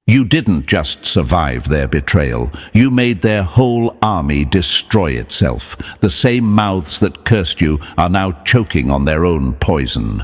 You didn't just survive their betrayal, you made their whole army destroy itself. The same mouths that cursed you are now choking on their own poison.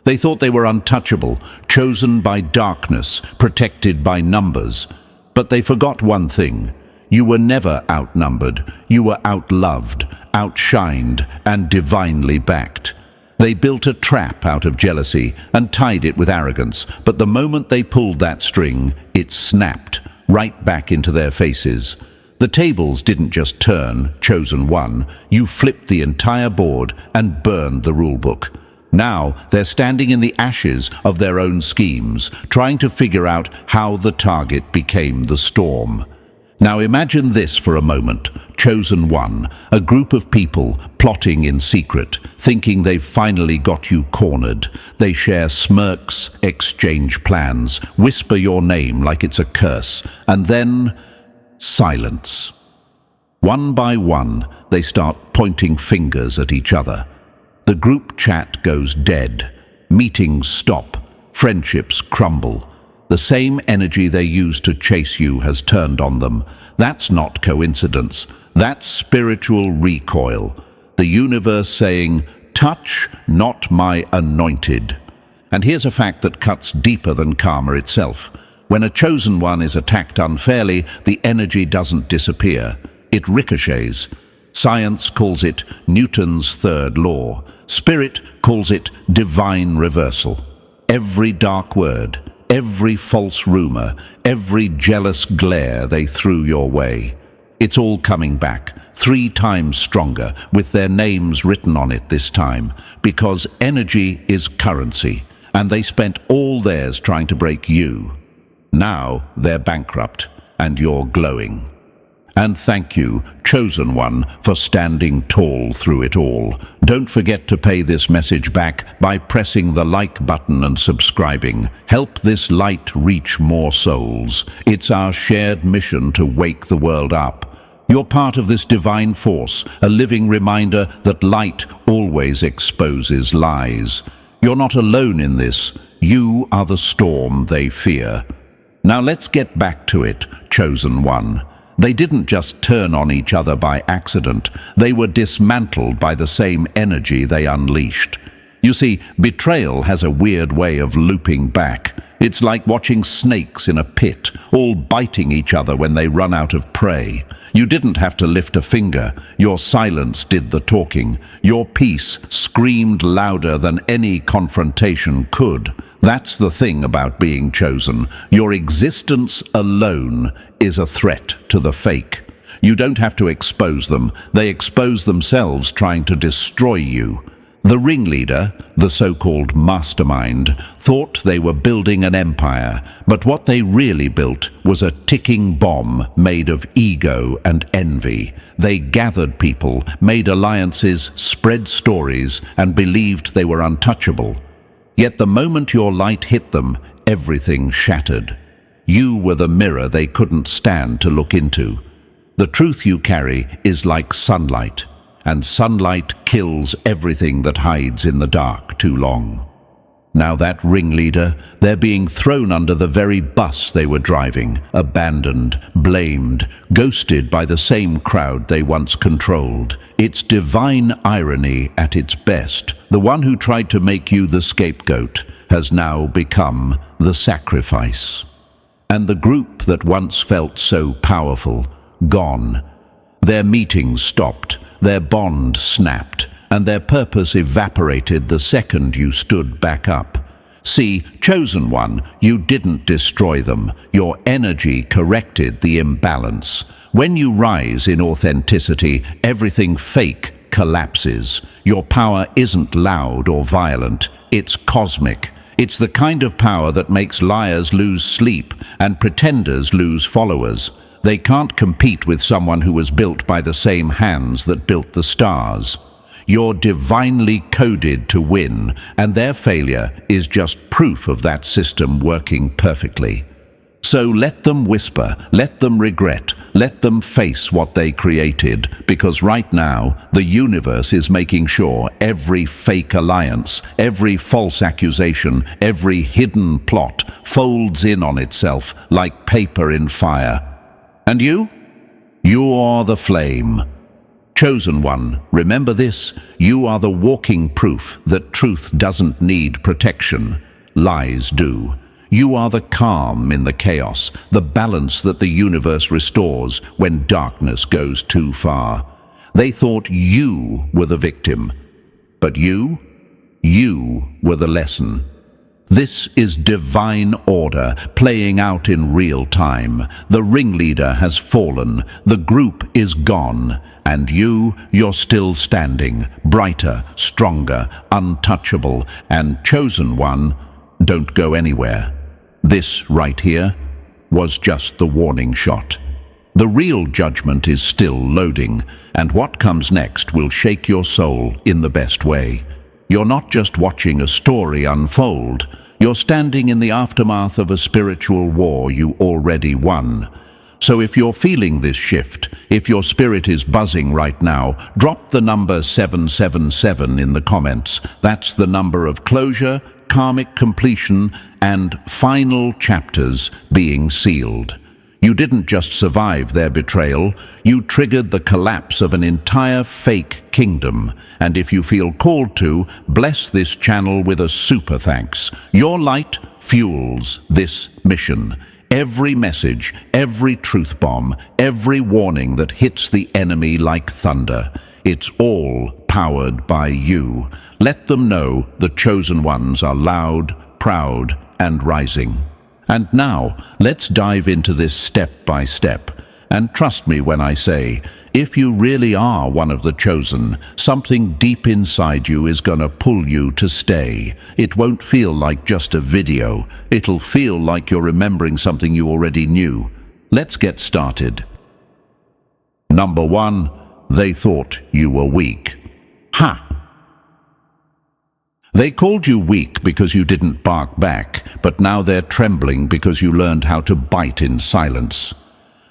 They thought they were untouchable, chosen by darkness, protected by numbers. But they forgot one thing. You were never outnumbered, you were outloved, outshined, and divinely backed. They built a trap out of jealousy and tied it with arrogance, but the moment they pulled that string, it snapped right back into their faces. The tables didn't just turn, chosen one. You flipped the entire board and burned the rulebook. Now they're standing in the ashes of their own schemes, trying to figure out how the target became the storm. Now imagine this for a moment. Chosen one, a group of people plotting in secret, thinking they've finally got you cornered. They share smirks, exchange plans, whisper your name like it's a curse, and then silence. One by one, they start pointing fingers at each other. The group chat goes dead. Meetings stop. Friendships crumble. The same energy they used to chase you has turned on them. That's not coincidence. That's spiritual recoil. The universe saying, "Touch not my anointed." And here's a fact that cuts deeper than karma itself. When a chosen one is attacked unfairly, the energy doesn't disappear. It ricochets. Science calls it Newton's third law. Spirit calls it divine reversal. Every dark word, every false rumor, every jealous glare they threw your way, it's all coming back, 3 times stronger, with their names written on it this time, because energy is currency, and they spent all theirs trying to break you. Now they're bankrupt, and you're glowing. And thank you, chosen one, for standing tall through it all. Don't forget to pay this message back by pressing the like button and subscribing. Help this light reach more souls. It's our shared mission to wake the world up. You're part of this divine force, a living reminder that light always exposes lies. You're not alone in this. You are the storm they fear. Now let's get back to it, chosen one. They didn't just turn on each other by accident. They were dismantled by the same energy they unleashed. You see, betrayal has a weird way of looping back. It's like watching snakes in a pit, all biting each other when they run out of prey. You didn't have to lift a finger. Your silence did the talking. Your peace screamed louder than any confrontation could. That's the thing about being chosen. Your existence alone is a threat to the fake. You don't have to expose them. They expose themselves trying to destroy you. The ringleader, the so-called mastermind, thought they were building an empire, but what they really built was a ticking bomb made of ego and envy. They gathered people, made alliances, spread stories, and believed they were untouchable. Yet the moment your light hit them, everything shattered. You were the mirror they couldn't stand to look into. The truth you carry is like sunlight, and sunlight kills everything that hides in the dark too long. Now that ringleader, they're being thrown under the very bus they were driving, abandoned, blamed, ghosted by the same crowd they once controlled. It's divine irony at its best. The one who tried to make you the scapegoat has now become the sacrifice. And the group that once felt so powerful, gone. Their meetings stopped, their bond snapped, and their purpose evaporated the second you stood back up. See, chosen one, you didn't destroy them. Your energy corrected the imbalance. When you rise in authenticity, everything fake collapses. Your power isn't loud or violent, it's cosmic. It's the kind of power that makes liars lose sleep and pretenders lose followers. They can't compete with someone who was built by the same hands that built the stars. You're divinely coded to win, and their failure is just proof of that system working perfectly. So let them whisper, let them regret, let them face what they created, because right now the universe is making sure every fake alliance, every false accusation, every hidden plot folds in on itself like paper in fire. And you? You are the flame. Chosen one, remember this, you are the walking proof that truth doesn't need protection. Lies do. You are the calm in the chaos, the balance that the universe restores when darkness goes too far. They thought you were the victim, but you were the lesson. This is divine order playing out in real time. The ringleader has fallen, the group is gone, and you're still standing, brighter, stronger, untouchable, and chosen one, don't go anywhere. This right here was just the warning shot. The real judgment is still loading, and what comes next will shake your soul in the best way. You're not just watching a story unfold, you're standing in the aftermath of a spiritual war you already won. So if you're feeling this shift, if your spirit is buzzing right now, drop the number 777 in the comments. That's the number of closure, karmic completion, and final chapters being sealed. You didn't just survive their betrayal, you triggered the collapse of an entire fake kingdom. And if you feel called to, bless this channel with a super thanks. Your light fuels this mission. Every message, every truth bomb, every warning that hits the enemy like thunder, it's all powered by you. Let them know the chosen ones are loud, proud, and rising. And now, let's dive into this step by step. And trust me when I say, if you really are one of the chosen, something deep inside you is gonna pull you to stay. It won't feel like just a video. It'll feel like you're remembering something you already knew. Let's get started. Number 1, they thought you were weak. Ha! They called you weak because you didn't bark back, but now they're trembling because you learned how to bite in silence.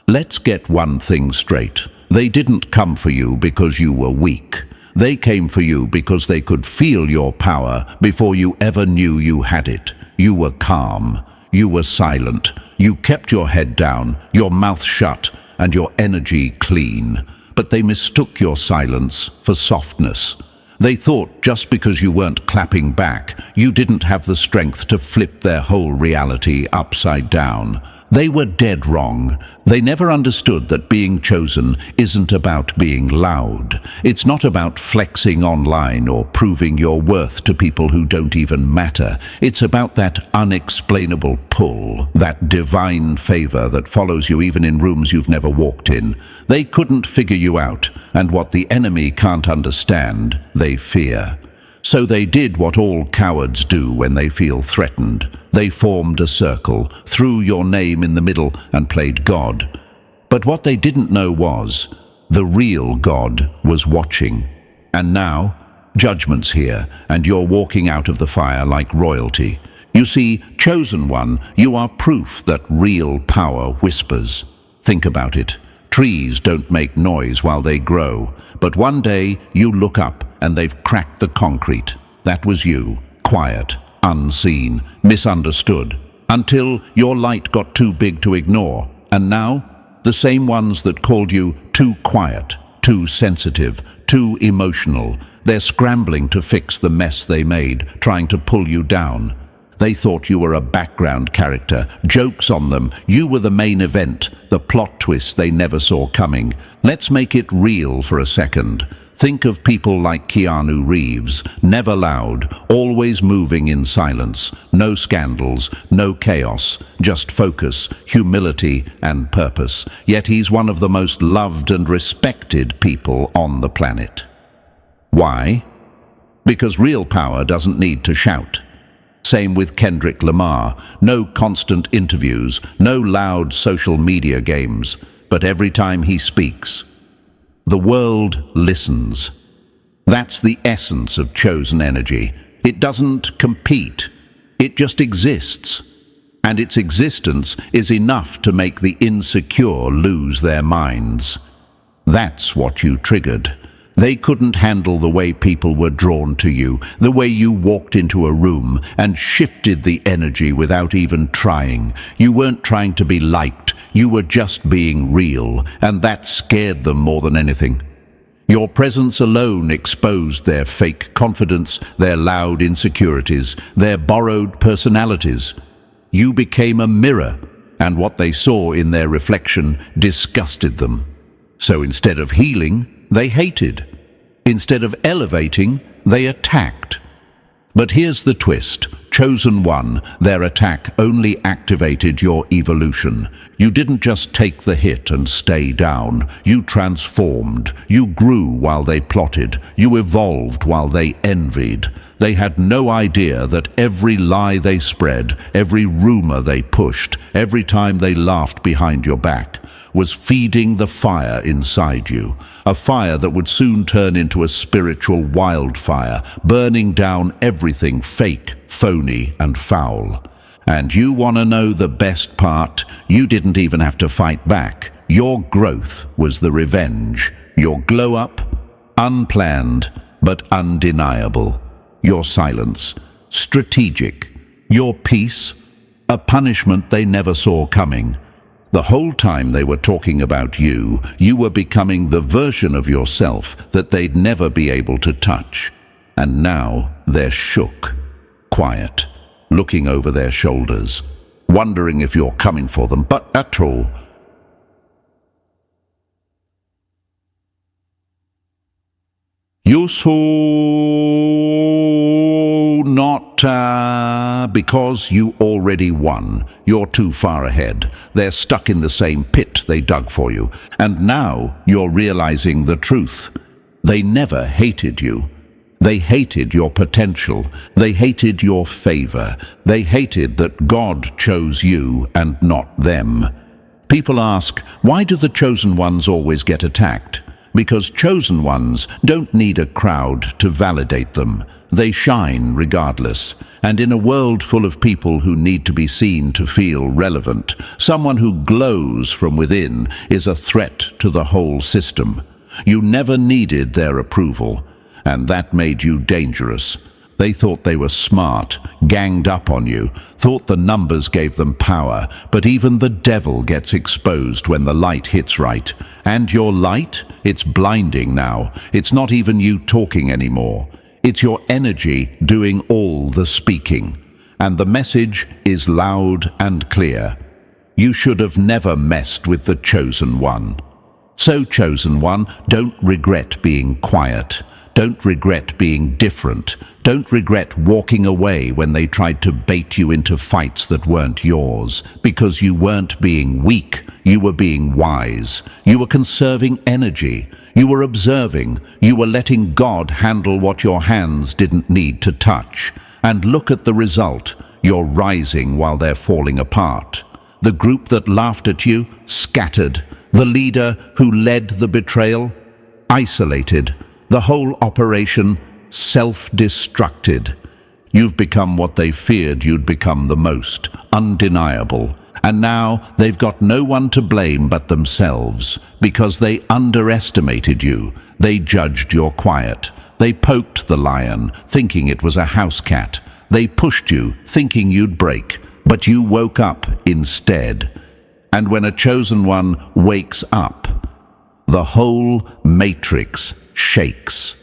Let's get one thing straight. They didn't come for you because you were weak. They came for you because they could feel your power before you ever knew you had it. You were calm. You were silent. You kept your head down, your mouth shut, and your energy clean. But they mistook your silence for softness. They thought just because you weren't clapping back, you didn't have the strength to flip their whole reality upside down. They were dead wrong. They never understood that being chosen isn't about being loud. It's not about flexing online or proving your worth to people who don't even matter. It's about that unexplainable pull, that divine favor that follows you even in rooms you've never walked in. They couldn't figure you out, and what the enemy can't understand, they fear. So they did what all cowards do when they feel threatened. They formed a circle, threw your name in the middle, and played God. But what they didn't know was, the real God was watching. And now, judgment's here, and you're walking out of the fire like royalty. You see, chosen one, you are proof that real power whispers. Think about it. Trees don't make noise while they grow, but one day you look up and they've cracked the concrete. That was you, quiet, unseen, misunderstood, until your light got too big to ignore. And now, the same ones that called you too quiet, too sensitive, too emotional, they're scrambling to fix the mess they made, trying to pull you down. They thought you were a background character. Jokes on them. You were the main event, the plot twist they never saw coming. Let's make it real for a second. Think of people like Keanu Reeves, never loud, always moving in silence. No scandals, no chaos, just focus, humility, and purpose. Yet he's one of the most loved and respected people on the planet. Why? Because real power doesn't need to shout. Same with Kendrick Lamar. No constant interviews, no loud social media games, but every time he speaks, the world listens. That's the essence of chosen energy. It doesn't compete. It just exists. and its existence is enough to make the insecure lose their minds. That's what you triggered. They couldn't handle the way people were drawn to you, the way you walked into a room and shifted the energy without even trying. You weren't trying to be liked, you were just being real, and that scared them more than anything. Your presence alone exposed their fake confidence, their loud insecurities, their borrowed personalities. You became a mirror, and what they saw in their reflection disgusted them. So instead of healing, they hated. Instead of elevating, they attacked. But here's the twist. Chosen One, their attack only activated your evolution. You didn't just take the hit and stay down. You transformed. You grew while they plotted. You evolved while they envied. They had no idea that every lie they spread, every rumor they pushed, every time they laughed behind your back, was feeding the fire inside you, a fire that would soon turn into a spiritual wildfire, burning down everything fake, phony, and foul. And you want to know the best part? You didn't even have to fight back. Your growth was the revenge. Your glow-up, unplanned but undeniable. Your silence, strategic. Your peace, a punishment they never saw coming. The whole time they were talking about you, you were becoming the version of yourself that they'd never be able to touch. And now they're shook, quiet, looking over their shoulders, wondering if you're coming for them, but at all. Not because you already won. You're too far ahead. They're stuck in the same pit they dug for you. And now you're realizing the truth. They never hated you. They hated your potential. They hated your favor. They hated that God chose you and not them. People ask, why do the chosen ones always get attacked? Because chosen ones don't need a crowd to validate them. They shine regardless. And in a world full of people who need to be seen to feel relevant, someone who glows from within is a threat to the whole system. You never needed their approval, and that made you dangerous. They thought they were smart, ganged up on you, thought the numbers gave them power, but even the devil gets exposed when the light hits right. And your light? It's blinding now. It's not even you talking anymore. It's your energy doing all the speaking. And the message is loud and clear. You should have never messed with the chosen one. So, chosen one, don't regret being quiet. Don't regret being different. Don't regret walking away when they tried to bait you into fights that weren't yours. Because you weren't being weak, you were being wise. You were conserving energy. You were observing. You were letting God handle what your hands didn't need to touch. And look at the result. You're rising while they're falling apart. The group that laughed at you, scattered. The leader who led the betrayal, isolated. The whole operation, self-destructed. You've become what they feared you'd become the most, undeniable. And now they've got no one to blame but themselves, because they underestimated you. They judged your quiet. They poked the lion, thinking it was a house cat. They pushed you, thinking you'd break, but you woke up instead. And when a chosen one wakes up, the whole matrix shakes.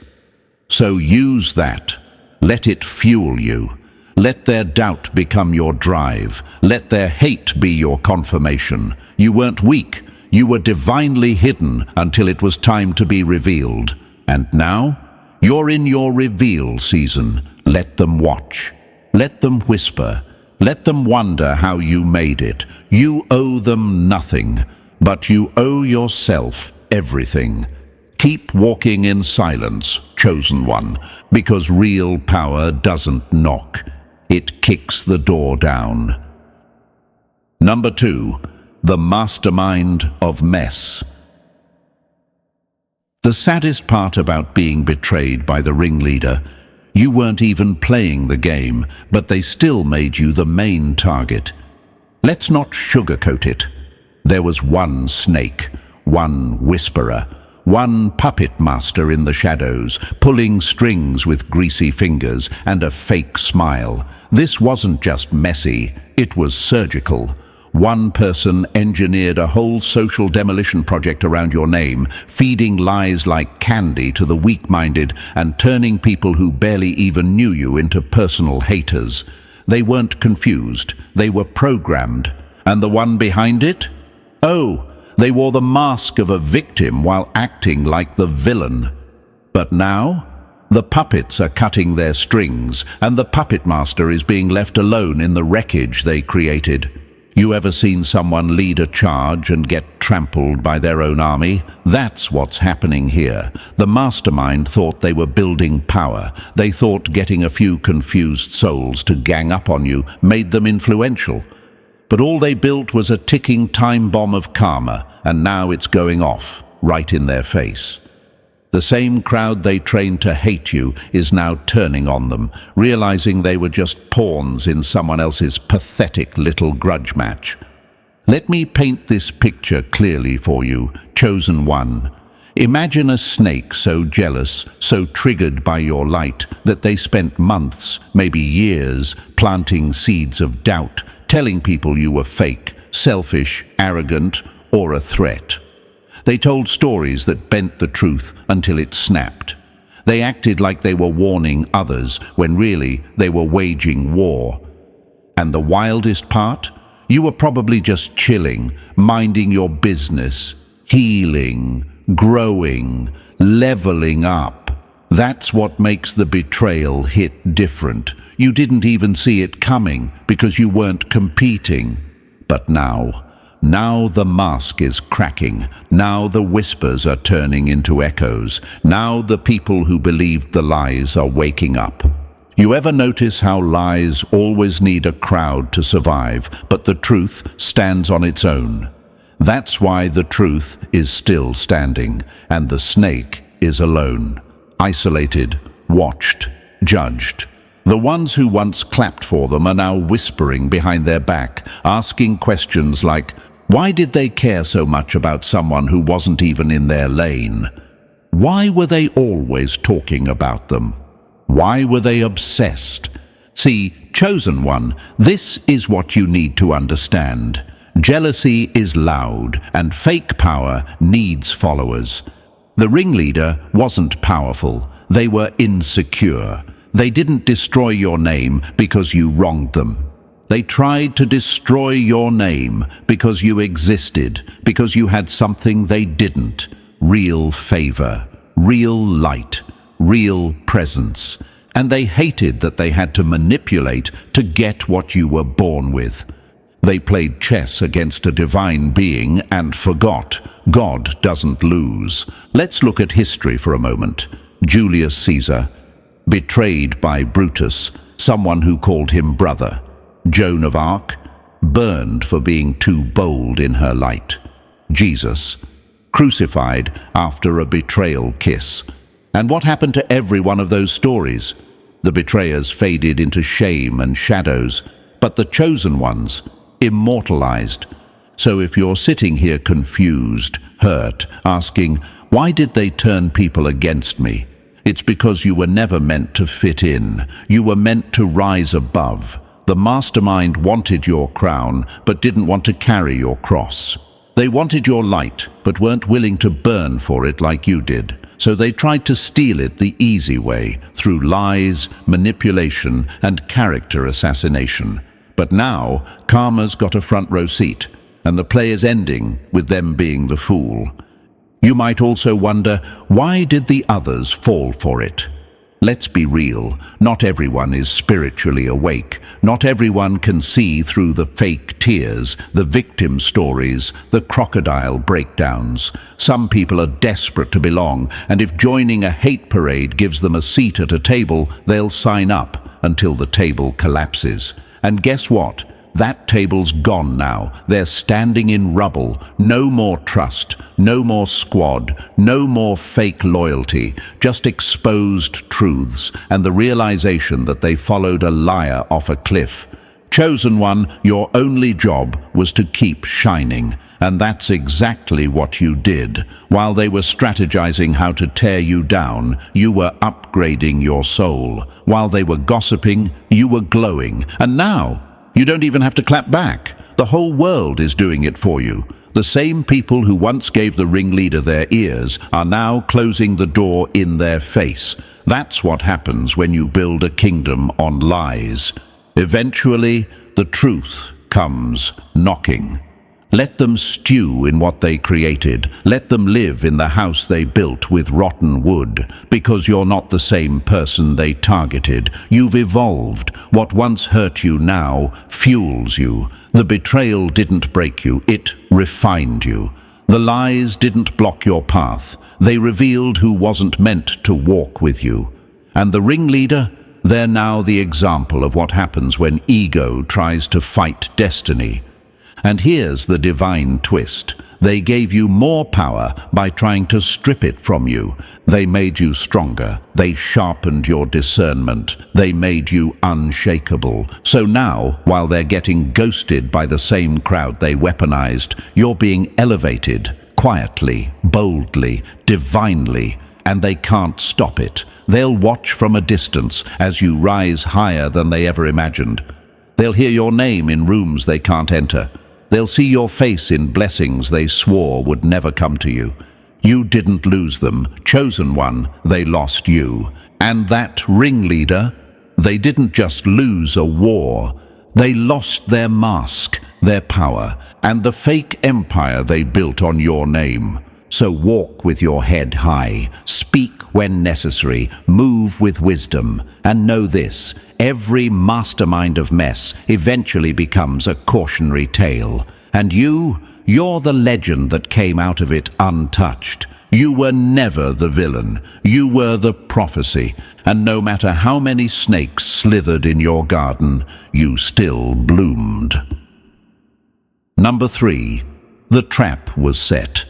So use that. Let it fuel you. Let their doubt become your drive. Let their hate be your confirmation. You weren't weak. You were divinely hidden until it was time to be revealed. And now, you're in your reveal season. Let them watch. Let them whisper. Let them wonder how you made it. You owe them nothing, but you owe yourself everything. Keep walking in silence, chosen one, because real power doesn't knock. It kicks the door down. Number 2, the mastermind of mess. The saddest part about being betrayed by the ringleader, you weren't even playing the game, but they still made you the main target. Let's not sugarcoat it. There was one snake, one whisperer, one puppet master in the shadows, pulling strings with greasy fingers and a fake smile. This wasn't just messy, it was surgical. One person engineered a whole social demolition project around your name, feeding lies like candy to the weak-minded and turning people who barely even knew you into personal haters. They weren't confused, they were programmed. And the one behind it? Oh, they wore the mask of a victim while acting like the villain. But now, the puppets are cutting their strings, and the puppet master is being left alone in the wreckage they created. You ever seen someone lead a charge and get trampled by their own army? That's what's happening here. The mastermind thought they were building power. They thought getting a few confused souls to gang up on you made them influential. But all they built was a ticking time bomb of karma, and now it's going off, right in their face. The same crowd they trained to hate you is now turning on them, realizing they were just pawns in someone else's pathetic little grudge match. Let me paint this picture clearly for you, chosen one. Imagine a snake so jealous, so triggered by your light, that they spent months, maybe years, planting seeds of doubt, telling people you were fake, selfish, arrogant, or a threat. They told stories that bent the truth until it snapped. They acted like they were warning others when really they were waging war. And the wildest part? You were probably just chilling, minding your business, healing, growing, leveling up. That's what makes the betrayal hit different. You didn't even see it coming because you weren't competing. But now the mask is cracking. Now the whispers are turning into echoes. Now the people who believed the lies are waking up. You ever notice how lies always need a crowd to survive, but the truth stands on its own? That's why the truth is still standing, and the snake is alone, isolated, watched, judged. The ones who once clapped for them are now whispering behind their back, asking questions like, why did they care so much about someone who wasn't even in their lane? Why were they always talking about them? Why were they obsessed? See, chosen one, this is what you need to understand. Jealousy is loud, and fake power needs followers. The ringleader wasn't powerful. They were insecure. They didn't destroy your name because you wronged them. They tried to destroy your name because you existed, because you had something they didn't. Real favor, real light, real presence. And they hated that they had to manipulate to get what you were born with. They played chess against a divine being and forgot God doesn't lose. Let's look at history for a moment. Julius Caesar, betrayed by Brutus, someone who called him brother. Joan of Arc, burned for being too bold in her light. Jesus, crucified after a betrayal kiss. And what happened to every one of those stories? The betrayers faded into shame and shadows, but the chosen ones, immortalized. So if you're sitting here confused, hurt, asking, why did they turn people against me? It's because you were never meant to fit in. You were meant to rise above. The mastermind wanted your crown, but didn't want to carry your cross. They wanted your light, but weren't willing to burn for it like you did. So they tried to steal it the easy way, through lies, manipulation, and character assassination. But now, karma's got a front row seat, and the play is ending with them being the fool. You might also wonder, why did the others fall for it? Let's be real, not everyone is spiritually awake. Not everyone can see through the fake tears, the victim stories, the crocodile breakdowns. Some people are desperate to belong, and if joining a hate parade gives them a seat at a table, they'll sign up until the table collapses. And guess what? That table's gone now. They're standing in rubble. No more trust, no more squad, no more fake loyalty, just exposed truths and the realization that they followed a liar off a cliff. Chosen One, your only job was to keep shining. And that's exactly what you did. While they were strategizing how to tear you down, you were upgrading your soul. While they were gossiping, you were glowing. And now, you don't even have to clap back. The whole world is doing it for you. The same people who once gave the ringleader their ears are now closing the door in their face. That's what happens when you build a kingdom on lies. Eventually, the truth comes knocking. Let them stew in what they created. Let them live in the house they built with rotten wood, because you're not the same person they targeted. You've evolved. What once hurt you now fuels you. The betrayal didn't break you, it refined you. The lies didn't block your path. They revealed who wasn't meant to walk with you. And the ringleader? They're now the example of what happens when ego tries to fight destiny. And here's the divine twist. They gave you more power by trying to strip it from you. They made you stronger. They sharpened your discernment. They made you unshakable. So now, while they're getting ghosted by the same crowd they weaponized, you're being elevated, quietly, boldly, divinely, and they can't stop it. They'll watch from a distance as you rise higher than they ever imagined. They'll hear your name in rooms they can't enter. They'll see your face in blessings they swore would never come to you. You didn't lose them, Chosen One, they lost you. And that ringleader, they didn't just lose a war, they lost their mask, their power, and the fake empire they built on your name. So walk with your head high, speak when necessary, move with wisdom, and know this: every mastermind of mess eventually becomes a cautionary tale. And you're the legend that came out of it untouched. You were never the villain. You were the prophecy. And no matter how many snakes slithered in your garden, you still bloomed. Number 3. The trap was set,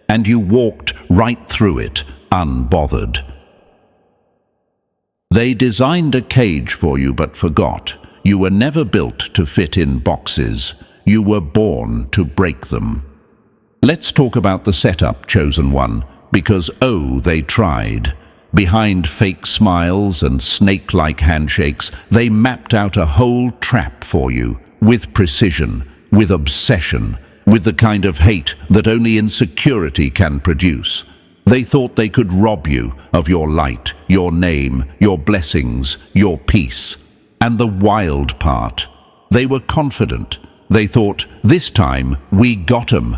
and you walked right through it, unbothered. They designed a cage for you but forgot. You were never built to fit in boxes. You were born to break them. Let's talk about the setup, Chosen One, because they tried. Behind fake smiles and snake-like handshakes, they mapped out a whole trap for you, with precision, with obsession, with the kind of hate that only insecurity can produce. They thought they could rob you of your light, your name, your blessings, your peace. And the wild part, they were confident. They thought, this time we got 'em.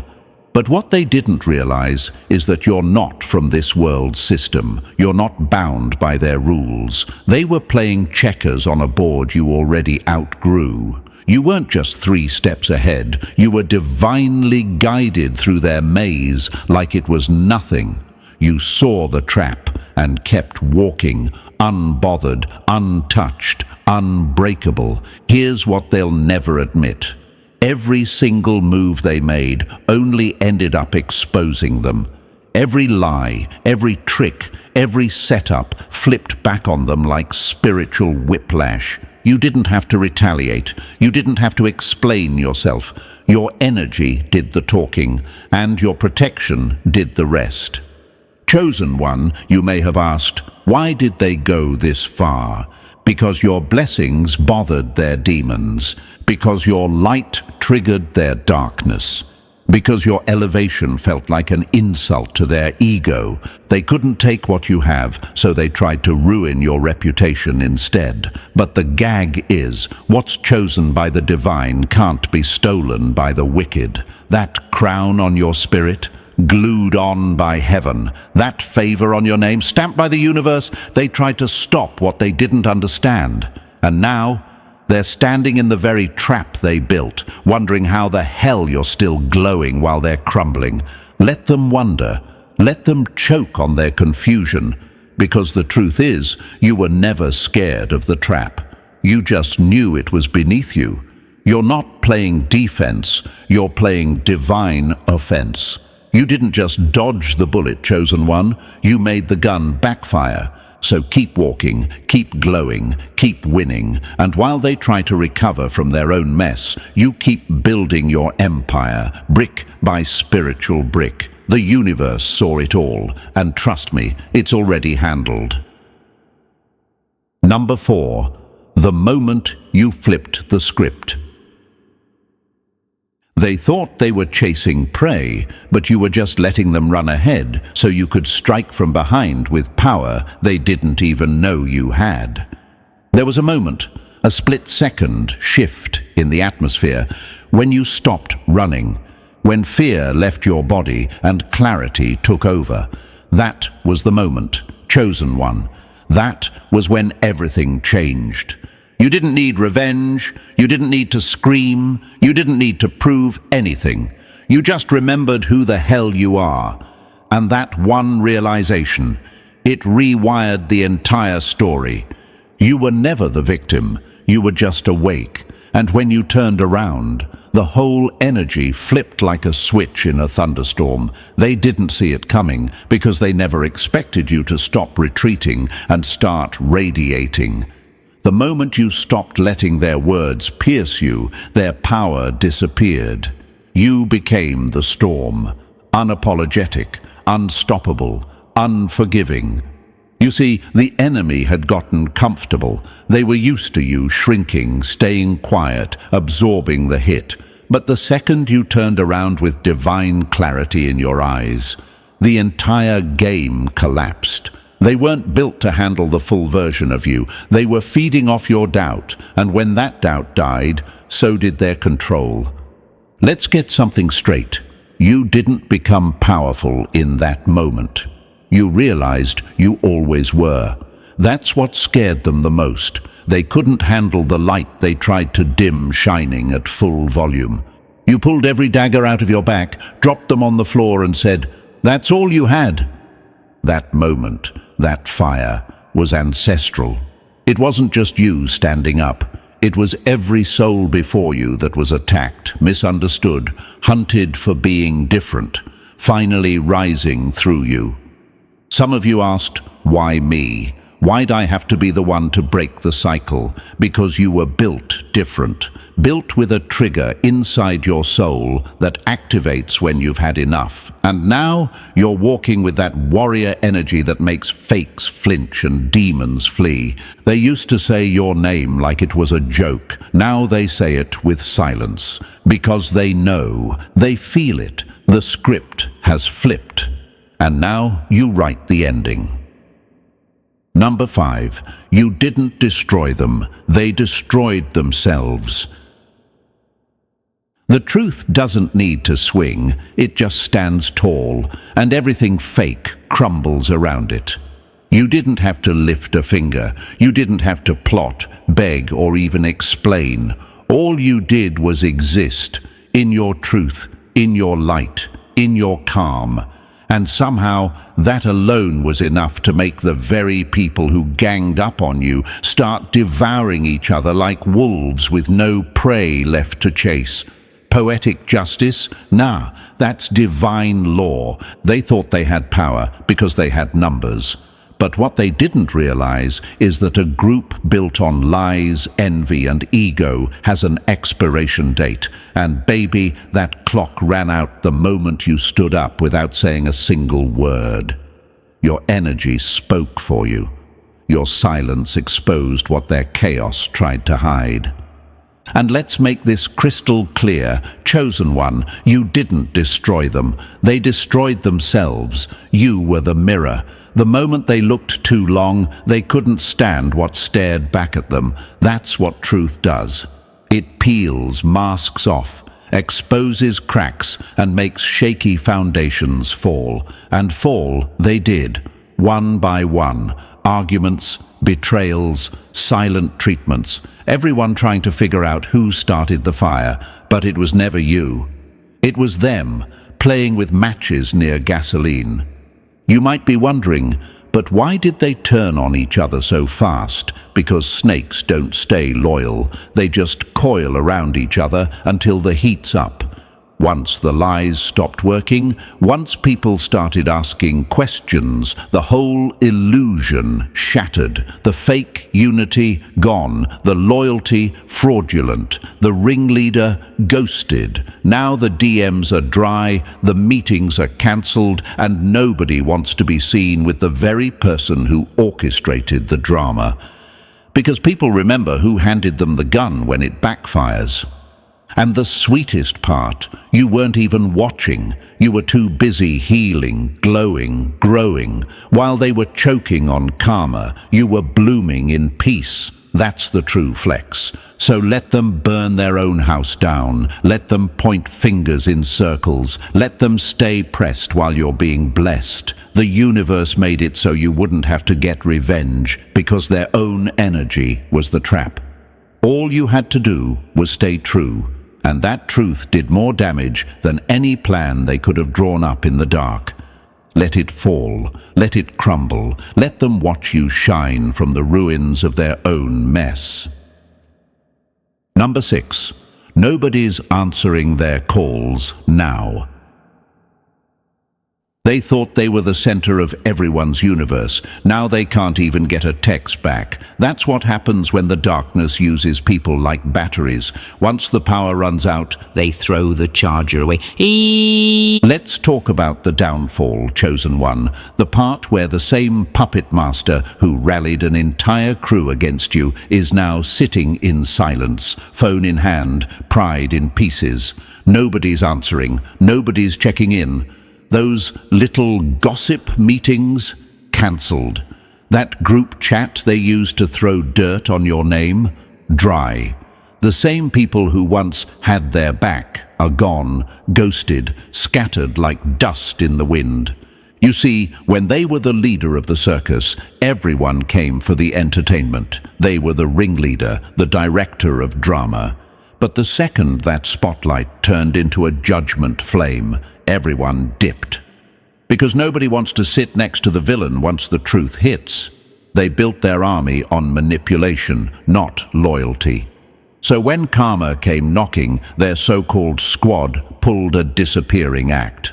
But what they didn't realize is that you're not from this world's system. You're not bound by their rules. They were playing checkers on a board you already outgrew. You weren't just 3 steps ahead. You were divinely guided through their maze like it was nothing. You saw the trap and kept walking, unbothered, untouched, unbreakable. Here's what they'll never admit. Every single move they made only ended up exposing them. Every lie, every trick, every setup flipped back on them like spiritual whiplash. You didn't have to retaliate. You didn't have to explain yourself. Your energy did the talking, and your protection did the rest. Chosen One, you may have asked, why did they go this far? Because your blessings bothered their demons. Because your light triggered their darkness. Because your elevation felt like an insult to their ego. They couldn't take what you have, so they tried to ruin your reputation instead. But the gag is, what's chosen by the divine can't be stolen by the wicked. That crown on your spirit, glued on by heaven, that favor on your name, stamped by the universe, they tried to stop what they didn't understand. And now, they're standing in the very trap they built, wondering how the hell you're still glowing while they're crumbling. Let them wonder. Let them choke on their confusion. Because the truth is, you were never scared of the trap. You just knew it was beneath you. You're not playing defense, you're playing divine offense. You didn't just dodge the bullet, Chosen One. You made the gun backfire. So keep walking, keep glowing, keep winning, and while they try to recover from their own mess, you keep building your empire, brick by spiritual brick. The universe saw it all, and trust me, it's already handled. Number 4. The moment you flipped the script. They thought they were chasing prey, but you were just letting them run ahead so you could strike from behind with power they didn't even know you had. There was a moment, a split-second shift in the atmosphere, when you stopped running, when fear left your body and clarity took over. That was the moment, chosen one. That was when everything changed. You didn't need revenge, you didn't need to scream, you didn't need to prove anything. You just remembered who the hell you are. And that one realization, it rewired the entire story. You were never the victim, you were just awake. And when you turned around, the whole energy flipped like a switch in a thunderstorm. They didn't see it coming because they never expected you to stop retreating and start radiating. The moment you stopped letting their words pierce you, their power disappeared. You became the storm, unapologetic, unstoppable, unforgiving. You see, the enemy had gotten comfortable. They were used to you shrinking, staying quiet, absorbing the hit. But the second you turned around with divine clarity in your eyes, the entire game collapsed. They weren't built to handle the full version of you. They were feeding off your doubt, and when that doubt died, so did their control. Let's get something straight. You didn't become powerful in that moment. You realized you always were. That's what scared them the most. They couldn't handle the light they tried to dim shining at full volume. You pulled every dagger out of your back, dropped them on the floor and said, "That's all you had." That moment, that fire, was ancestral. It wasn't just you standing up. It was every soul before you that was attacked, misunderstood, hunted for being different, finally rising through you. Some of you asked, why me? Why'd I have to be the one to break the cycle? Because you were built different, built with a trigger inside your soul that activates when you've had enough. And now you're walking with that warrior energy that makes fakes flinch and demons flee. They used to say your name like it was a joke. Now they say it with silence, because they know, they feel it. The script has flipped. And now you write the ending. Number 5, you didn't destroy them, they destroyed themselves. The truth doesn't need to swing, it just stands tall, and everything fake crumbles around it. You didn't have to lift a finger, you didn't have to plot, beg, or even explain. All you did was exist, in your truth, in your light, in your calm. And somehow, that alone was enough to make the very people who ganged up on you start devouring each other like wolves with no prey left to chase. Poetic justice? Nah, that's divine law. They thought they had power because they had numbers. But what they didn't realize is that a group built on lies, envy, and ego has an expiration date. And baby, that clock ran out the moment you stood up without saying a single word. Your energy spoke for you. Your silence exposed what their chaos tried to hide. And let's make this crystal clear, chosen one, you didn't destroy them. They destroyed themselves. You were the mirror. The moment they looked too long, they couldn't stand what stared back at them. That's what truth does. It peels masks off, exposes cracks, and makes shaky foundations fall. And fall they did, one by one. Arguments, betrayals, silent treatments, everyone trying to figure out who started the fire, but it was never you. It was them, playing with matches near gasoline. You might be wondering, but why did they turn on each other so fast? Because snakes don't stay loyal. They just coil around each other until the heat's up. Once the lies stopped working, once people started asking questions, the whole illusion shattered. The fake unity gone, the loyalty fraudulent, the ringleader ghosted. Now the DMs are dry, the meetings are cancelled, and nobody wants to be seen with the very person who orchestrated the drama. Because people remember who handed them the gun when it backfires. And the sweetest part, you weren't even watching. You were too busy healing, glowing, growing. While they were choking on karma, you were blooming in peace. That's the true flex. So let them burn their own house down. Let them point fingers in circles. Let them stay pressed while you're being blessed. The universe made it so you wouldn't have to get revenge, because their own energy was the trap. All you had to do was stay true. And that truth did more damage than any plan they could have drawn up in the dark. Let it fall, let it crumble, let them watch you shine from the ruins of their own mess. Number 6. Nobody's answering their calls now. They thought they were the center of everyone's universe. Now they can't even get a text back. That's what happens when the darkness uses people like batteries. Once the power runs out, They throw the charger away. let's talk about the downfall, chosen one. The part where the same puppet master who rallied an entire crew against you is now sitting in silence, phone in hand, pride in pieces. Nobody's answering, nobody's checking in. Those little gossip meetings, cancelled. That group chat they used to throw dirt on your name, dry. The same people who once had their back are gone, ghosted, scattered like dust in the wind. You see, when they were the leader of the circus, everyone came for the entertainment. They were the ringleader, the director of drama. But the second that spotlight turned into a judgment flame, everyone dipped. Because nobody wants to sit next to the villain once the truth hits. They built their army on manipulation, not loyalty. So when karma came knocking, their so-called squad pulled a disappearing act.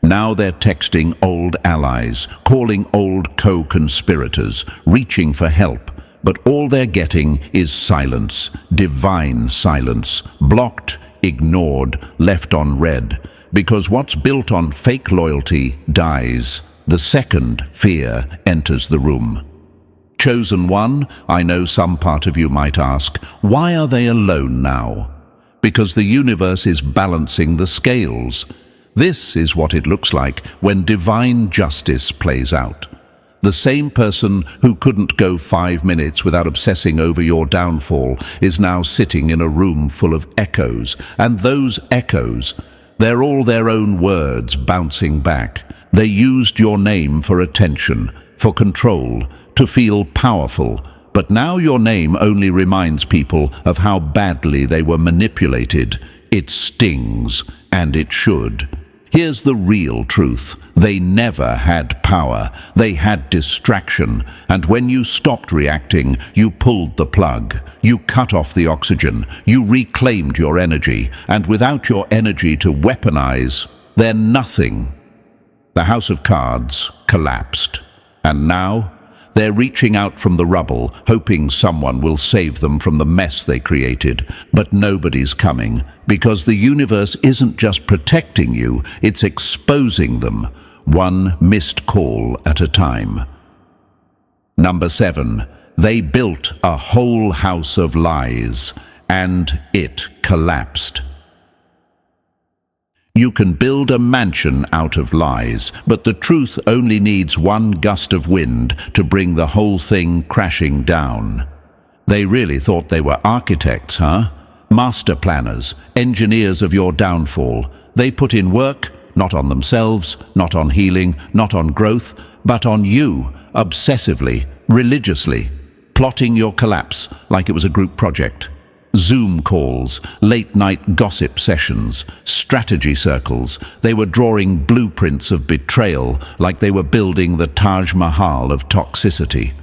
Now they're texting old allies, calling old co-conspirators, reaching for help. But all they're getting is silence, divine silence, blocked, ignored, left on red. Because what's built on fake loyalty dies. The second fear enters the room. Chosen one, I know some part of you might ask, why are they alone now? Because the universe is balancing the scales. This is what it looks like when divine justice plays out. The same person who couldn't go 5 minutes without obsessing over your downfall is now sitting in a room full of echoes. And those echoes, they're all their own words bouncing back. They used your name for attention, for control, to feel powerful. But now your name only reminds people of how badly they were manipulated. It stings, and it should. Here's the real truth. They never had power. They had distraction. And when you stopped reacting, you pulled the plug. You cut off the oxygen. You reclaimed your energy. And without your energy to weaponize, they're nothing. The House of Cards collapsed. And now, they're reaching out from the rubble, hoping someone will save them from the mess they created. But nobody's coming, because the universe isn't just protecting you, it's exposing them, one missed call at a time. Number 7. They built a whole house of lies, and it collapsed. You can build a mansion out of lies, but the truth only needs one gust of wind to bring the whole thing crashing down. They really thought they were architects, huh? Master planners, engineers of your downfall. They put in work, not on themselves, not on healing, not on growth, but on you, obsessively, religiously, plotting your collapse like it was a group project. Zoom calls, late-night gossip sessions, strategy circles. They were drawing blueprints of betrayal like they were building the Taj Mahal of toxicity.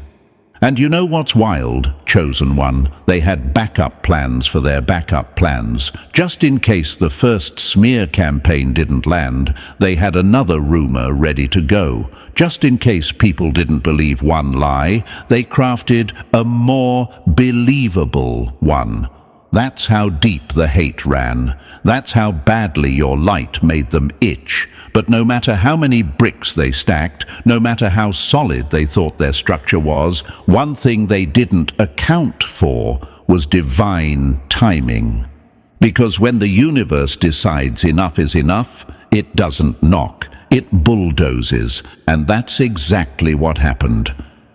And you know what's wild, chosen one? They had backup plans for their backup plans. Just in case the first smear campaign didn't land, they had another rumor ready to go. Just in case people didn't believe one lie, they crafted a more believable one. That's how deep the hate ran. That's how badly your light made them itch. But no matter how many bricks they stacked, no matter how solid they thought their structure was, one thing they didn't account for was divine timing. Because when the universe decides enough is enough, it doesn't knock, it bulldozes, and that's exactly what happened.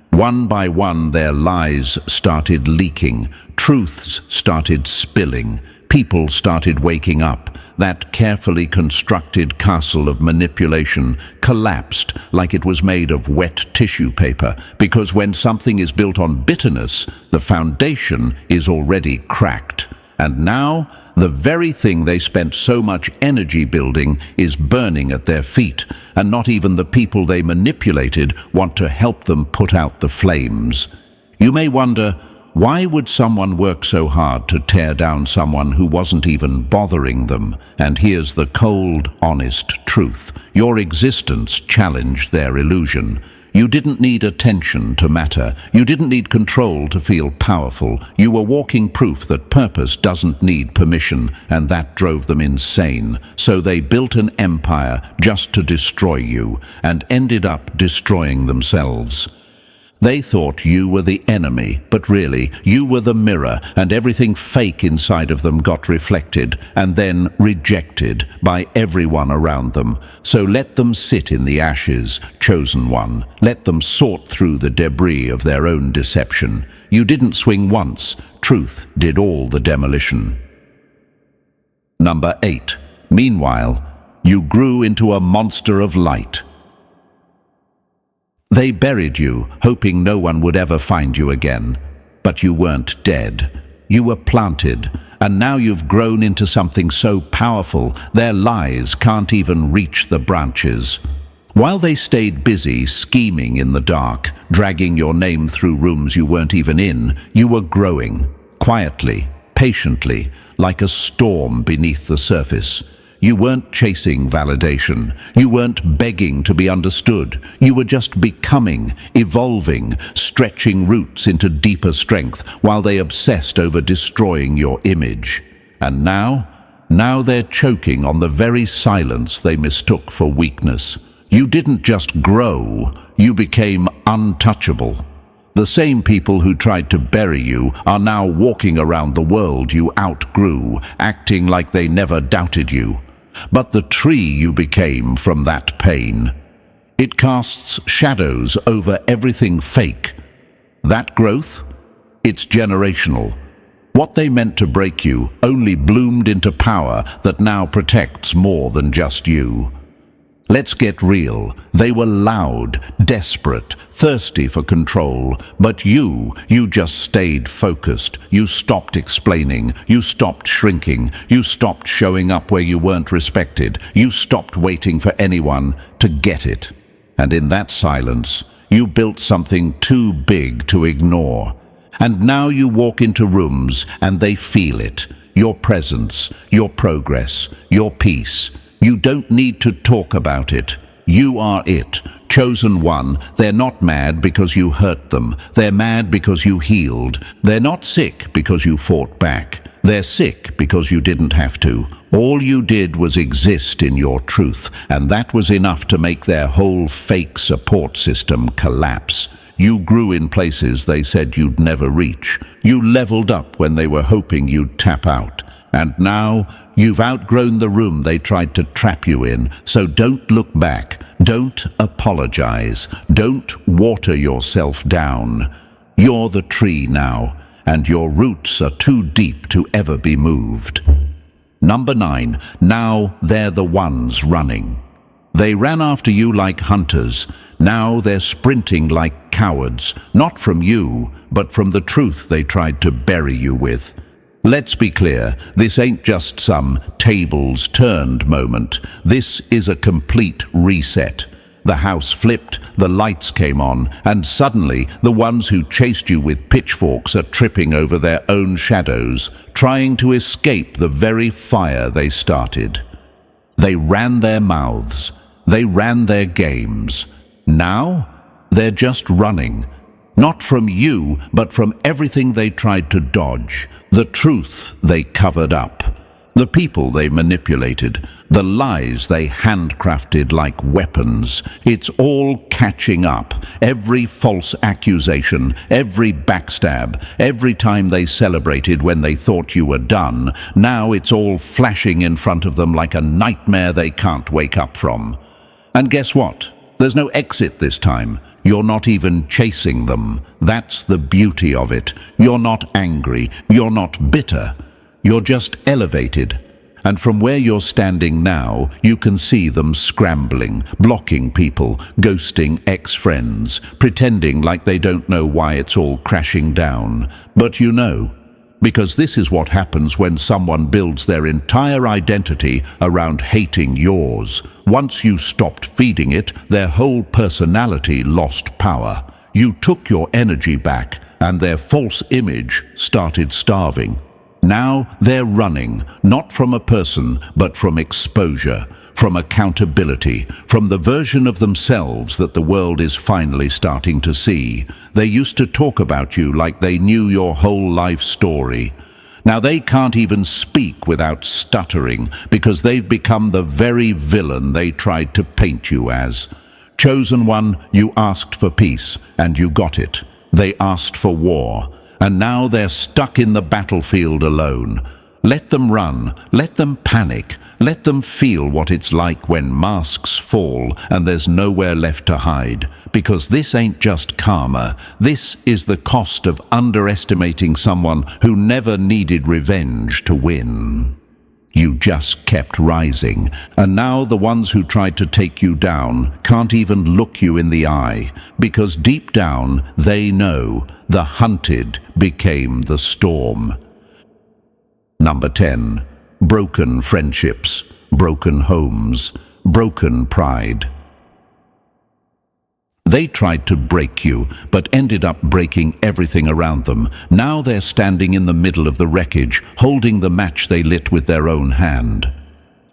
One by one, their lies started leaking, truths started spilling, people started waking up. That carefully constructed castle of manipulation collapsed like it was made of wet tissue paper, because when something is built on bitterness, the foundation is already cracked. And now, the very thing they spent so much energy building is burning at their feet, and not even the people they manipulated want to help them put out the flames. You may wonder, why would someone work so hard to tear down someone who wasn't even bothering them? And here's the cold, honest truth. Your existence challenged their illusion. You didn't need attention to matter. You didn't need control to feel powerful. You were walking proof that purpose doesn't need permission, and that drove them insane. So they built an empire just to destroy you, and ended up destroying themselves. They thought you were the enemy, but really, you were the mirror, and everything fake inside of them got reflected, and then rejected by everyone around them. So let them sit in the ashes, chosen one. Let them sort through the debris of their own deception. You didn't swing once. Truth did all the demolition. Number 8. Meanwhile, you grew into a monster of light. They buried you, hoping no one would ever find you again. But you weren't dead. You were planted, and now you've grown into something so powerful, their lies can't even reach the branches. While they stayed busy scheming in the dark, dragging your name through rooms you weren't even in, you were growing, quietly, patiently, like a storm beneath the surface. You weren't chasing validation. You weren't begging to be understood. You were just becoming, evolving, stretching roots into deeper strength while they obsessed over destroying your image. And now they're choking on the very silence they mistook for weakness. You didn't just grow, you became untouchable. The same people who tried to bury you are now walking around the world you outgrew, acting like they never doubted you. But the tree you became from that pain, it casts shadows over everything fake. That growth, it's generational. What they meant to break you only bloomed into power that now protects more than just you. Let's get real. They were loud, desperate, thirsty for control, but you just stayed focused. You stopped explaining. You stopped shrinking. You stopped showing up where you weren't respected. You stopped waiting for anyone to get it. And in that silence, you built something too big to ignore. And now you walk into rooms and they feel it. Your presence, your progress, your peace. You don't need to talk about it. You are it, chosen one. They're not mad because you hurt them. They're mad because you healed. They're not sick because you fought back. They're sick because you didn't have to. All you did was exist in your truth, and that was enough to make their whole fake support system collapse. You grew in places they said you'd never reach. You leveled up when they were hoping you'd tap out. And now, you've outgrown the room they tried to trap you in, so don't look back. Don't apologize. Don't water yourself down. You're the tree now, and your roots are too deep to ever be moved. Number 9. Now they're the ones running. They ran after you like hunters. Now they're sprinting like cowards, not from you, but from the truth they tried to bury you with. Let's be clear, this ain't just some tables turned moment. This is a complete reset. The house flipped, the lights came on, and suddenly the ones who chased you with pitchforks are tripping over their own shadows, trying to escape the very fire they started. They ran their mouths. They ran their games. Now, they're just running. Not from you, but from everything they tried to dodge, the truth they covered up, the people they manipulated, the lies they handcrafted like weapons. It's all catching up. Every false accusation, every backstab, every time they celebrated when they thought you were done, now it's all flashing in front of them like a nightmare they can't wake up from. And guess what? There's no exit this time. You're not even chasing them. That's the beauty of it. You're not angry. You're not bitter. You're just elevated. And from where you're standing now, you can see them scrambling, blocking people, ghosting ex-friends, pretending like they don't know why it's all crashing down. But you know, because this is what happens when someone builds their entire identity around hating yours. Once you stopped feeding it, their whole personality lost power. You took your energy back, and their false image started starving. Now they're running, not from a person, but from exposure, from accountability, from the version of themselves that the world is finally starting to see. They used to talk about you like they knew your whole life story. Now they can't even speak without stuttering, because they've become the very villain they tried to paint you as. Chosen one, you asked for peace, and you got it. They asked for war. And now they're stuck in the battlefield alone. Let them run, let them panic, let them feel what it's like when masks fall and there's nowhere left to hide. Because this ain't just karma, this is the cost of underestimating someone who never needed revenge to win. You just kept rising, and now the ones who tried to take you down can't even look you in the eye, because deep down they know the hunted became the storm. Number 10. Broken friendships, broken homes, broken pride. They tried to break you, but ended up breaking everything around them. Now they're standing in the middle of the wreckage, holding the match they lit with their own hand.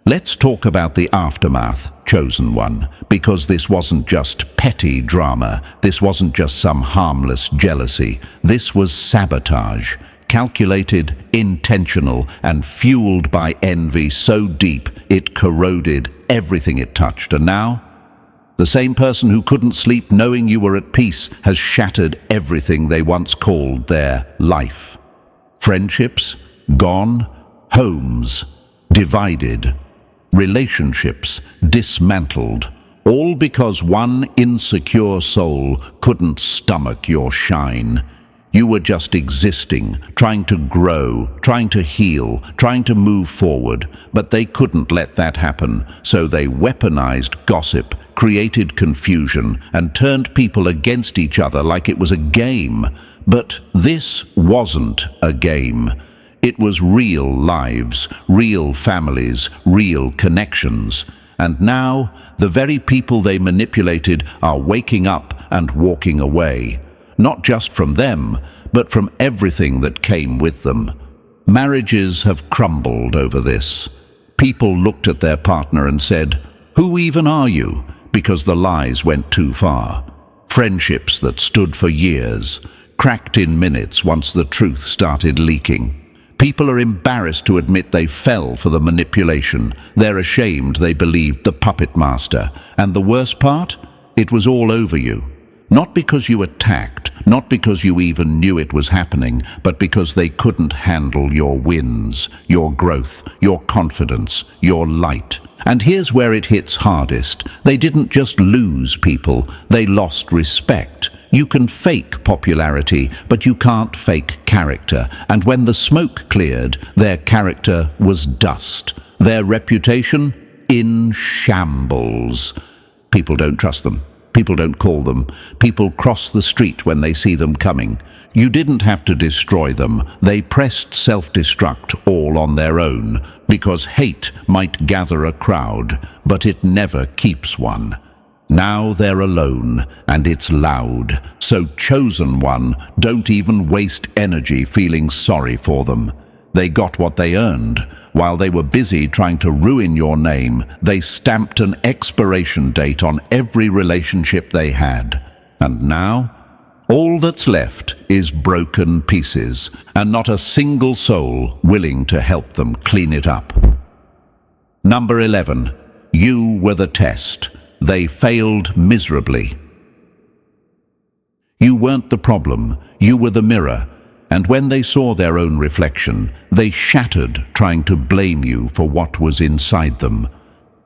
Let's talk about the aftermath, chosen one, because this wasn't just petty drama. This wasn't just some harmless jealousy. This was sabotage, calculated, intentional, and fueled by envy so deep it corroded everything it touched. And now, the same person who couldn't sleep knowing you were at peace has shattered everything they once called their life. Friendships gone, homes divided, relationships dismantled, all because one insecure soul couldn't stomach your shine. You were just existing, trying to grow, trying to heal, trying to move forward, but they couldn't let that happen, so they weaponized gossip, created confusion, and turned people against each other like it was a game. But this wasn't a game. It was real lives, real families, real connections. And now, the very people they manipulated are waking up and walking away. Not just from them, but from everything that came with them. Marriages have crumbled over this. People looked at their partner and said, "Who even are you?" Because the lies went too far. Friendships that stood for years, cracked in minutes once the truth started leaking. People are embarrassed to admit they fell for the manipulation. They're ashamed they believed the puppet master. And the worst part? It was all over you. Not because you attacked, not because you even knew it was happening, but because they couldn't handle your wins, your growth, your confidence, your light. And here's where it hits hardest. They didn't just lose people, they lost respect. You can fake popularity, but you can't fake character. And when the smoke cleared, their character was dust. Their reputation? In shambles. People don't trust them. People don't call them. People cross the street when they see them coming. You didn't have to destroy them. They pressed self-destruct all on their own, because hate might gather a crowd, but it never keeps one. Now they're alone, and it's loud. So, chosen one, don't even waste energy feeling sorry for them. They got what they earned. While they were busy trying to ruin your name, they stamped an expiration date on every relationship they had. And now, all that's left is broken pieces, and not a single soul willing to help them clean it up. Number 11. You were the test. They failed miserably. You weren't the problem, you were the mirror, and when they saw their own reflection, they shattered trying to blame you for what was inside them.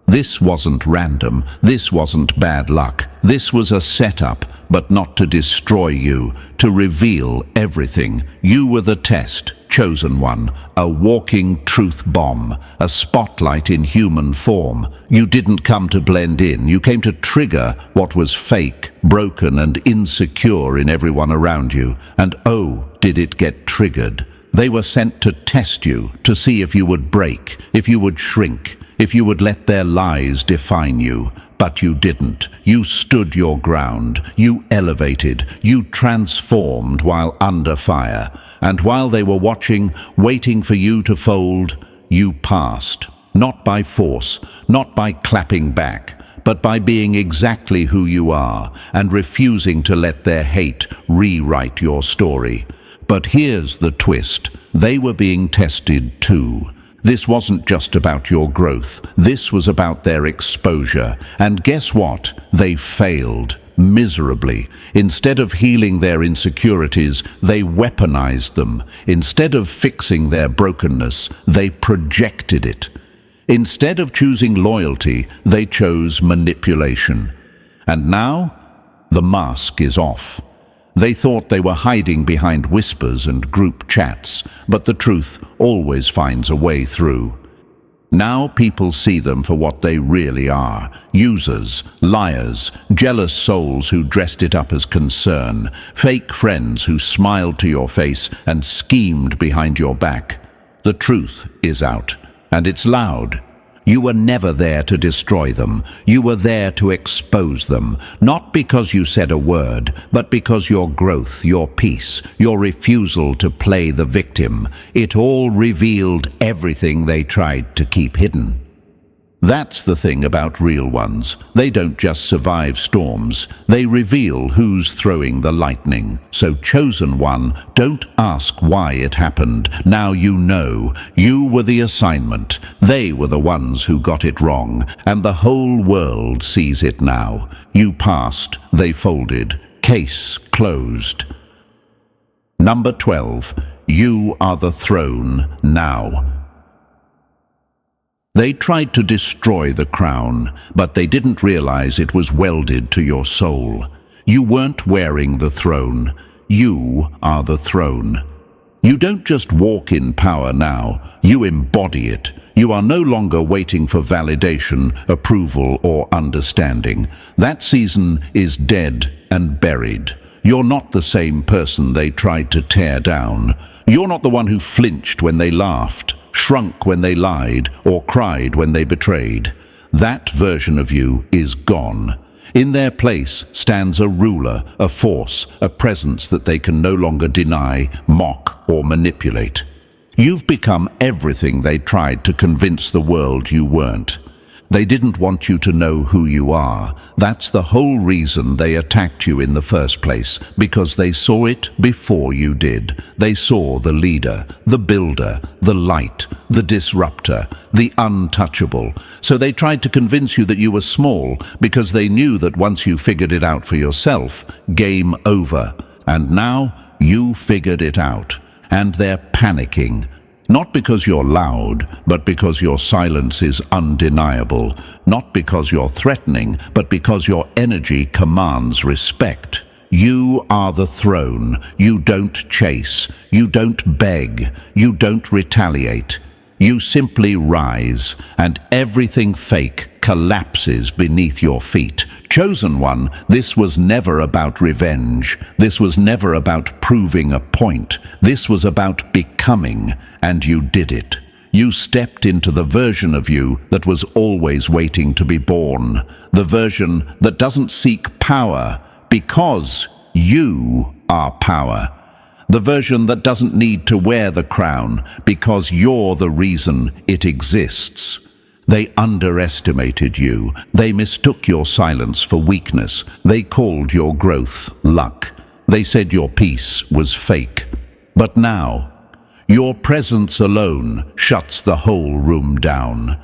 This wasn't random, this wasn't bad luck, this was a setup, but not to destroy you, to reveal everything. You were the test, chosen one, a walking truth bomb, a spotlight in human form. You didn't come to blend in, you came to trigger what was fake, broken and insecure in everyone around you. And oh, did it get triggered. They were sent to test you, to see if you would break, if you would shrink, if you would let their lies define you. But you didn't. You stood your ground. You elevated. You transformed while under fire. And while they were watching, waiting for you to fold, you passed. Not by force, not by clapping back, but by being exactly who you are and refusing to let their hate rewrite your story. But here's the twist. They were being tested too. This wasn't just about your growth. This was about their exposure. And guess what? They failed miserably. Instead of healing their insecurities, they weaponized them. Instead of fixing their brokenness, they projected it. Instead of choosing loyalty, they chose manipulation. And now, the mask is off. They thought they were hiding behind whispers and group chats, but the truth always finds a way through. Now people see them for what they really are: users, liars, jealous souls who dressed it up as concern, fake friends who smiled to your face and schemed behind your back. The truth is out, and it's loud. You were never there to destroy them. You were there to expose them, not because you said a word, but because your growth, your peace, your refusal to play the victim, it all revealed everything they tried to keep hidden. That's the thing about real ones. They don't just survive storms. They reveal who's throwing the lightning. So, chosen one, don't ask why it happened. Now you know. You were the assignment. They were the ones who got it wrong. And the whole world sees it now. You passed. They folded. Case closed. Number 12. You are the throne now. They tried to destroy the crown, but they didn't realize it was welded to your soul. You weren't wearing the throne. You are the throne. You don't just walk in power now, you embody it. You are no longer waiting for validation, approval, or understanding. That season is dead and buried. You're not the same person they tried to tear down. You're not the one who flinched when they laughed, shrunk when they lied, or cried when they betrayed. That version of you is gone. In their place stands a ruler, a force, a presence that they can no longer deny, mock, or manipulate. You've become everything they tried to convince the world you weren't. They didn't want you to know who you are. That's the whole reason they attacked you in the first place, because they saw it before you did. They saw the leader, the builder, the light, the disruptor, the untouchable. So they tried to convince you that you were small, because they knew that once you figured it out for yourself, game over. And now you figured it out, and they're panicking. Not because you're loud, but because your silence is undeniable. Not because you're threatening, but because your energy commands respect. You are the throne. You don't chase. You don't beg. You don't retaliate. You simply rise, and everything fake collapses beneath your feet. Chosen one, this was never about revenge. This was never about proving a point. This was about becoming, and you did it. You stepped into the version of you that was always waiting to be born, the version that doesn't seek power because you are power, the version that doesn't need to wear the crown because you're the reason it exists. They underestimated you. They mistook your silence for weakness. They called your growth luck. They said your peace was fake. But now, your presence alone shuts the whole room down.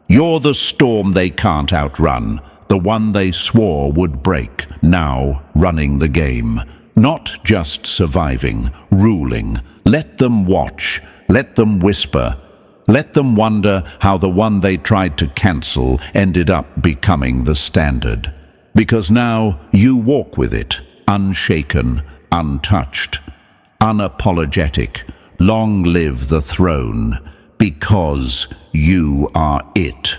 You're the storm they can't outrun, the one they swore would break, now running the game. Not just surviving, ruling. Let them watch, let them whisper, let them wonder how the one they tried to cancel ended up becoming the standard. Because now you walk with it, unshaken, untouched, unapologetic. Long live the throne, because you are it.